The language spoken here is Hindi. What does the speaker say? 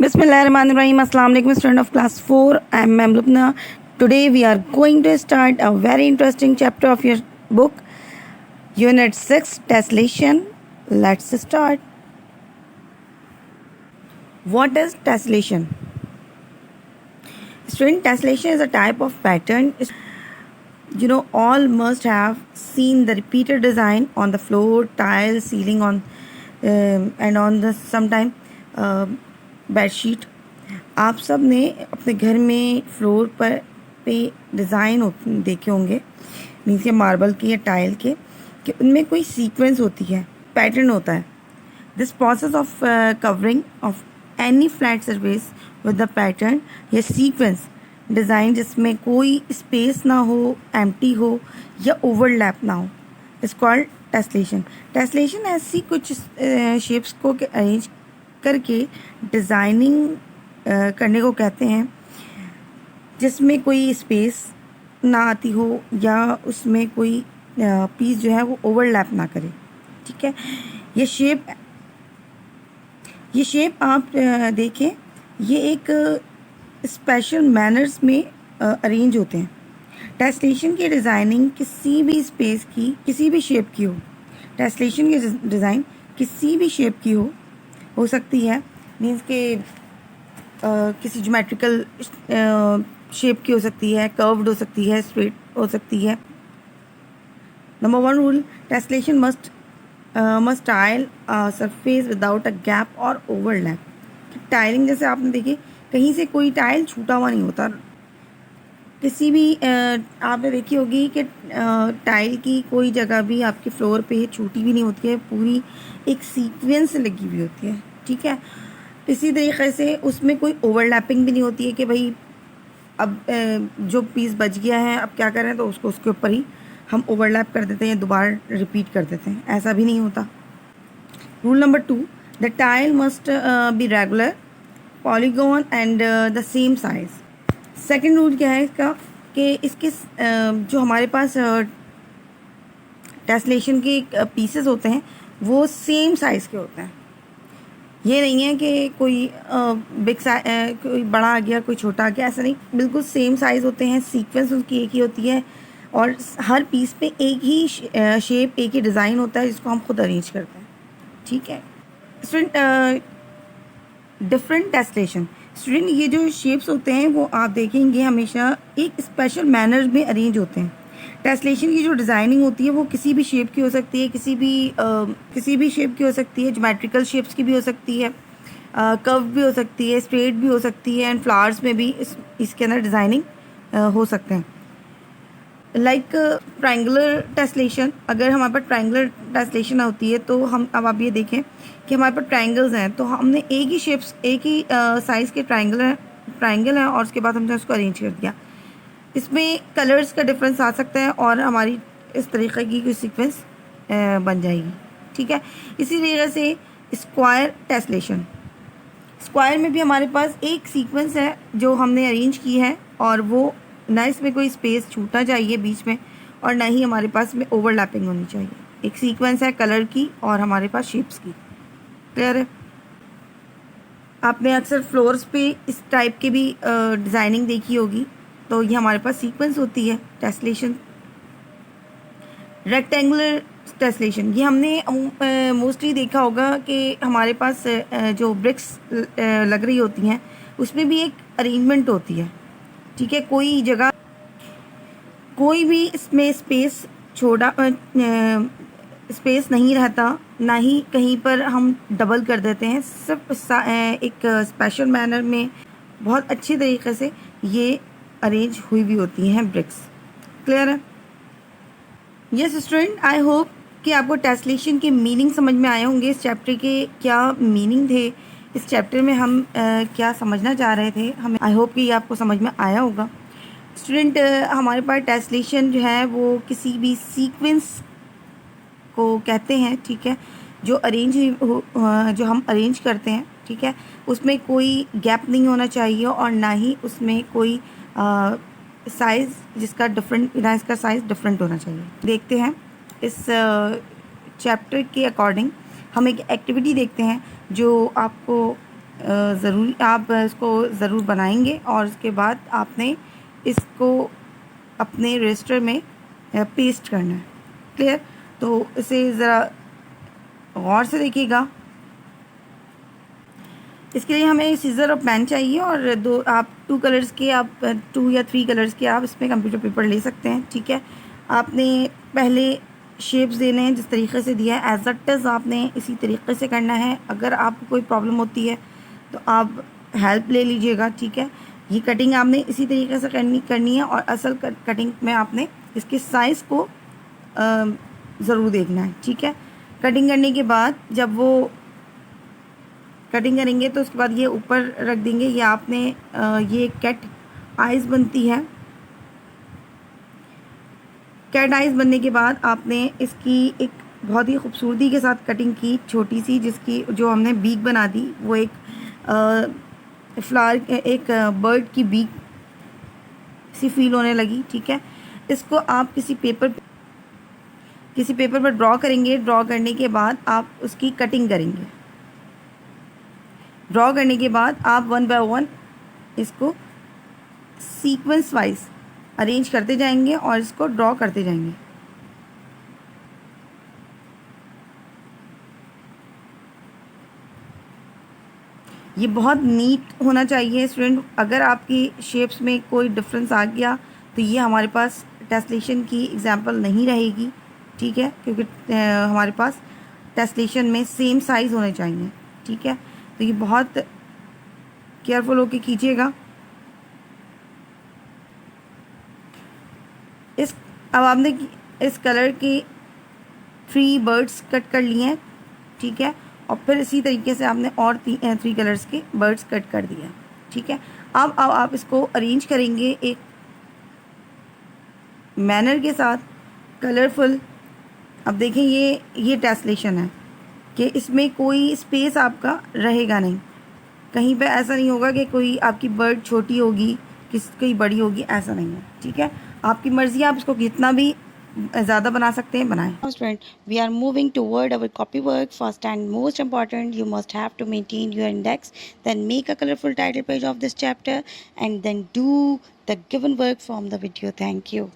Bismillahirrahmanirrahim. Assalamu alaikum, student of class 4. I am Ma'am Lubna. Today we are going to start a very interesting chapter of your book, Unit 6, Tessellation. Let's start. What is tessellation? Student, tessellation is a type of pattern. All must have seen the repeated design on the floor, tiles, ceiling, and on the sometime bedsheet. आप सब ने अपने घर में फ्लोर पे डिज़ाइन देखे होंगे, मीन्स के मार्बल के या टाइल के, कि उनमें कोई सीक्वेंस होती है, पैटर्न होता है. This process of covering of any flat surface with the pattern या सीक्वेंस डिज़ाइन जिसमें कोई स्पेस ना हो, एम्प्टी हो या ओवरलैप ना हो, इज कॉल्ड टेसलेशन. टेसलेशन ऐसी कुछ शेप्स को अरेंज करके डिज़ाइनिंग करने को कहते हैं जिसमें कोई स्पेस ना आती हो या उसमें कोई पीस जो है वो ओवरलैप ना करे. ठीक है, ये शेप आप देखें, ये एक स्पेशल मैनर्स में अरेंज होते हैं. टेसलेशन की डिज़ाइनिंग किसी भी स्पेस की, किसी भी शेप की हो, टेसलेशन की डिज़ाइन किसी भी शेप की हो सकती है, मीन्स के किसी ज्योमेट्रिकल शेप की हो सकती है, कर्व्ड हो सकती है, स्ट्रेट हो सकती है. Number 1 rule, tessellation must tile surface without a gap और ओवरलैप. टाइलिंग जैसे आपने देखी, कहीं से कोई टाइल छूटा हुआ नहीं होता. किसी भी आपने देखी होगी कि टाइल की कोई जगह भी आपके फ्लोर पे छूटी भी नहीं होती है, पूरी एक सीक्वेंस लगी हुई होती है. ठीक है, इसी तरीके से उसमें कोई ओवरलैपिंग भी नहीं होती है कि भाई अब जो पीस बच गया है अब क्या करें, तो उसको उसके ऊपर ही हम ओवरलैप कर देते हैं, दोबारा रिपीट कर देते हैं, ऐसा भी नहीं होता. Rule number 2, the tile must be regular, polygon and the same size. Second rule क्या है इसका, कि इसके जो हमारे पास टेसलेशन के पीसेस होते हैं वो सेम साइज़ के होते हैं. ये नहीं है कि कोई कोई बड़ा आ गया, कोई छोटा आ गया, ऐसा नहीं, बिल्कुल सेम साइज़ होते हैं. सीक्वेंस उसकी एक ही होती है और हर पीस पे एक ही शेप, एक ही डिज़ाइन होता है जिसको हम खुद अरेंज करते हैं. ठीक है स्टूडेंट, डिफरेंट टेसलेशन. स्टूडेंट, ये जो शेप्स होते हैं वो आप देखेंगे हमेशा एक स्पेशल मैनर में अरेंज होते हैं. टेसलेशन की जो डिज़ाइनिंग होती है वो किसी भी शेप की हो सकती है, किसी भी शेप की हो सकती है, ज्योमेट्रिकल शेप्स की भी हो सकती है, कर्व भी हो सकती है, स्ट्रेट भी हो सकती है, एंड फ्लावर्स में भी इसके अंदर डिज़ाइनिंग हो सकते हैं. लाइक ट्रायंगुलर टेसलेशन, अगर हमारे पास ट्रायंगुलर टेसलेशन होती है तो हम, अब आप ये देखें कि हमारे पास ट्रायंगल्स हैं, तो हमने एक ही शेप्स, एक ही साइज़ के ट्रायंगल है और उसके बाद हमने उसको अरेंज कर दिया. इसमें कलर्स का डिफरेंस आ सकता है और हमारी इस तरीके की कोई सीक्वेंस बन जाएगी. ठीक है, इसी तरीके से स्क्वायर टेसलेशन. स्क्वायर में भी हमारे पास एक सीक्वेंस है जो हमने अरेंज की है और वो ना इसमें कोई स्पेस छूटना चाहिए बीच में और ना ही हमारे पास में ओवरलैपिंग होनी चाहिए. एक सीक्वेंस है कलर की और हमारे पास शेप्स की. क्लियर है? आपने अक्सर फ्लोर्स पे इस टाइप की भी डिज़ाइनिंग देखी होगी, तो ये हमारे पास सीक्वेंस होती है टेसलेशन. रेक्टेंगुलर टेसलेशन, ये हमने मोस्टली देखा होगा कि हमारे पास जो ब्रिक्स लग रही होती हैं उसमें भी एक अरेंजमेंट होती है. ठीक है, कोई जगह, कोई भी इसमें स्पेस नहीं रहता, ना ही कहीं पर हम डबल कर देते हैं. सिर्फ एक स्पेशल मैनर में बहुत अच्छी तरीके से ये अरेंज हुई भी होती हैं ब्रिक्स. क्लियर है? यस स्टूडेंट, आई होप कि आपको टेसलेशन के मीनिंग समझ में आए होंगे. इस चैप्टर के क्या मीनिंग थे, इस चैप्टर में हम क्या समझना चाह रहे थे, हमें आई होप कि ये आपको समझ में आया होगा. स्टूडेंट, हमारे पास टेसलेशन जो है वो किसी भी सीक्वेंस को कहते हैं. ठीक है, जो हम अरेंज करते हैं, ठीक है, उसमें कोई गैप नहीं होना चाहिए और ना ही उसमें कोई साइज़ जिसका साइज़ डिफरेंट होना चाहिए. देखते हैं इस चैप्टर के अकॉर्डिंग हम एक एक्टिविटी देखते हैं जो आपको ज़रूरी आप इसको ज़रूर बनाएंगे और उसके बाद आपने इसको अपने रजिस्टर में पेस्ट करना है। क्लियर? तो इसे ज़रा गौर से देखिएगा। इसके लिए हमें सीज़र और पेन चाहिए और दो आप 2 कलर्स के आप 2 या 3 कलर्स के आप इसमें कंप्यूटर पेपर ले सकते हैं। ठीक है, आपने पहले शेप्स देने हैं जिस तरीके से दिया है एज इट इज़ आपने इसी तरीके से करना है। अगर आपको कोई प्रॉब्लम होती है तो आप हेल्प ले लीजिएगा। ठीक है, ये कटिंग आपने इसी तरीके से करनी है और असल कटिंग में आपने इसके साइज़ को ज़रूर देखना है। ठीक है, कटिंग करने के बाद जब वो कटिंग करेंगे तो उसके बाद ये ऊपर रख देंगे। ये आपने ये कैट आइज़ बनती है। कैट आइज़ बनने के बाद आपने इसकी एक बहुत ही खूबसूरती के साथ कटिंग की, छोटी सी, जिसकी जो हमने बीक बना दी वो एक फ्लावर एक बर्ड की बीक सी फील होने लगी। ठीक है, इसको आप किसी पेपर पर ड्रॉ करेंगे। ड्रॉ करने के बाद आप उसकी कटिंग करेंगे। ड्रॉ करने के बाद आप 1 बाय 1 इसको सीक्वेंस वाइज अरेंज करते जाएंगे और इसको ड्रॉ करते जाएंगे। ये बहुत नीट होना चाहिए स्टूडेंट। अगर आपकी शेप्स में कोई डिफरेंस आ गया तो ये हमारे पास टेस्लेशन की एग्जांपल नहीं रहेगी। ठीक है, क्योंकि हमारे पास टेस्लेशन में सेम साइज़ होने चाहिए। ठीक है, तो ये बहुत केयरफुल होके कीजिएगा। अब आपने इस कलर के 3 बर्ड्स कट कर लिए हैं। ठीक है, और फिर इसी तरीके से आपने और 3 कलर्स के बर्ड्स कट कर दिए। ठीक है, अब आप इसको अरेंज करेंगे एक मैनर के साथ, कलरफुल। अब देखें ये टेस्लेशन है कि इसमें कोई स्पेस आपका रहेगा नहीं। कहीं पे ऐसा नहीं होगा कि कोई आपकी बर्ड छोटी होगी कोई बड़ी होगी, ऐसा नहीं है। ठीक है, आपकी मर्ज़ी, आप इसको कितना भी ज़्यादा बना सकते हैं, बनाएं। Student, we are moving toward our copy work. First and most important, you must have to maintain your index, then make a colorful title page of this chapter, and then do the given work from the video. Thank you.